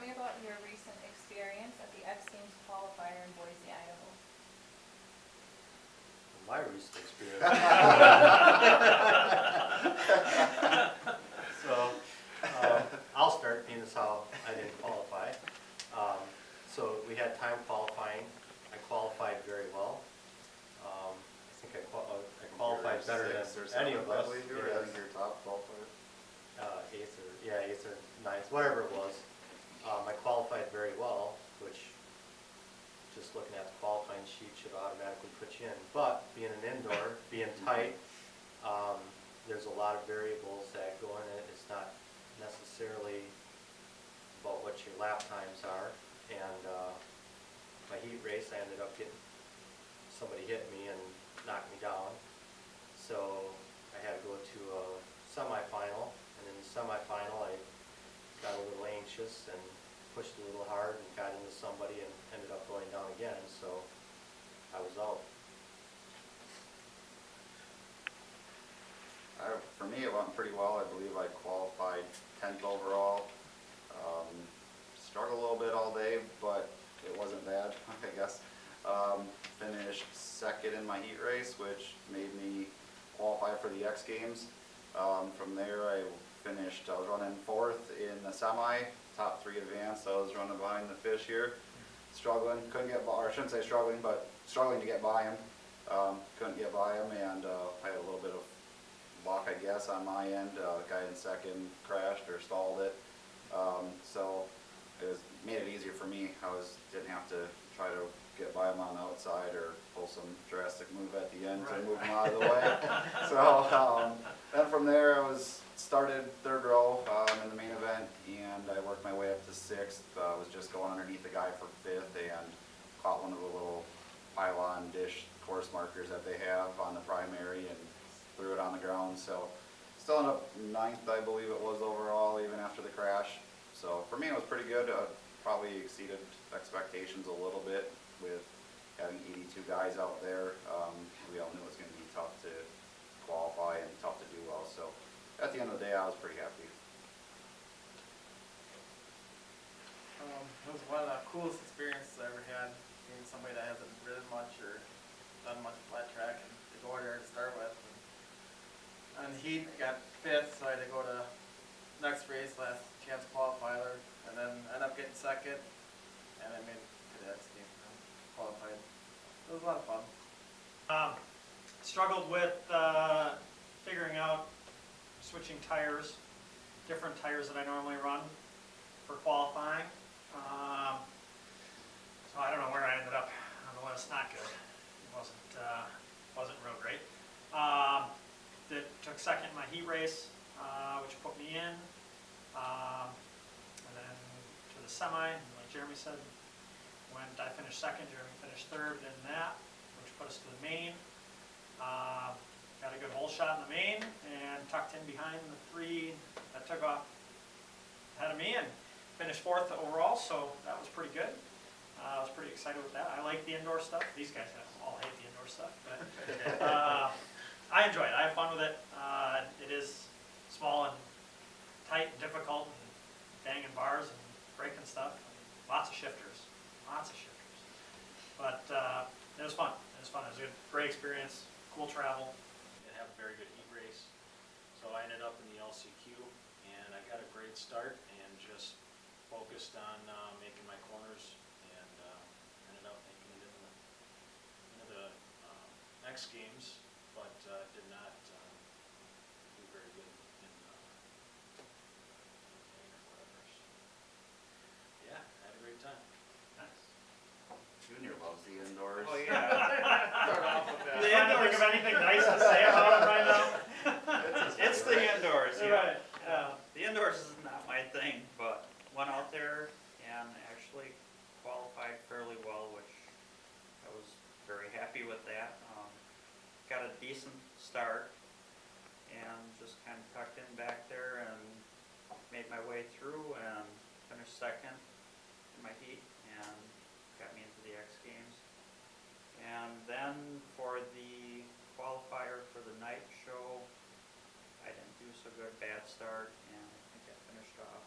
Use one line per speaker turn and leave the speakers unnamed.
me about your recent experience at the X Games qualifier in Boise, Idaho.
My recent experience. So, I'll start, being as how I didn't qualify. So we had time qualifying. I qualified very well. I think I qualified better than any of us.
I think you're top qualified.
Eighth or ninth, whatever it was. I qualified very well, which, just looking at the qualifying sheet, should automatically put you in. But being an indoor, being tight, there's a lot of variables that go in it. It's not necessarily about what your lap times are. And my heat race, I ended up getting, somebody hit me and knocked me down. So I had to go to a semifinal, and in the semifinal I got a little anxious and pushed a little hard and got into somebody and ended up going down again, so I was out.
For me, it went pretty well. I believe I qualified 10th overall. Struggled a little bit all day, but it wasn't bad, I guess. Finished second in my heat race, which made me qualify for the X Games. From there, I was running fourth in the semi, top 3 advanced. I was running behind the fish here, struggling, couldn't get by, or I shouldn't say struggling, but struggling to get by him. Couldn't get by him, and I had a little bit of luck, I guess, on my end. The guy in second crashed or stalled it, so it made it easier for me. Didn't have to try to get by him on the outside or pull some drastic move at the end to move him out of the way. So then from there, I started third row in the main event, and I worked my way up to 6th. Was just going underneath the guy for 5th and caught one of the little pylon dish course markers that they have on the primary and threw it on the ground. So still ended up 9th, I believe it was, overall, even after the crash. So for me, it was pretty good. Probably exceeded expectations a little bit with having 82 guys out there. We all knew it was going to be tough to qualify and tough to do well. So at the end of the day, I was pretty happy.
It was one of the coolest experiences I ever had, being somebody that hasn't ridden much or done much flat track, and to go there to start with. And on the heat, I got 5th, so I had to go to next race, last chance qualifier, and then ended up getting 2nd, and I made it to the X Games and qualified. It was a lot of fun.
Struggled with figuring out switching tires, different tires that I normally run for qualifying. So I don't know where I ended up on the list. Not good. It wasn't real great. Took 2nd in my heat race, which put me in. And then to the semi, like Jeremy said, I finished 2nd, Jeremy finished 3rd in that, which put us to the main. Got a good hole shot in the main and tucked in behind the 3 that took off ahead of me and finished 4th overall, so that was pretty good. I was pretty excited with that. I like the indoor stuff. These guys all hate the indoor stuff, but I enjoy it. I have fun with it. It is small and tight and difficult and banging bars and breaking stuff. Lots of shifters. But it was fun. It was a great experience, cool travel.
And have a very good heat race. So I ended up in the LCQ, and I got a great start and just focused on making my corners, and ended up making it into the X Games, but did not do very good in whatever. So, yeah, I had a great time.
Nice.
Junior loves the indoors.
Oh yeah.
Start off with that.
You trying to think of anything nice to say about it right now?
It's the indoors,
Right.
The indoors is not my thing, but went out there and actually qualified fairly well, which I was very happy with that. Got a decent start and just kind of tucked in back there and made my way through and finished 2nd in my heat and got me into the X Games. And then for the qualifier for the night show, I didn't do so good, bad start, and I think I finished off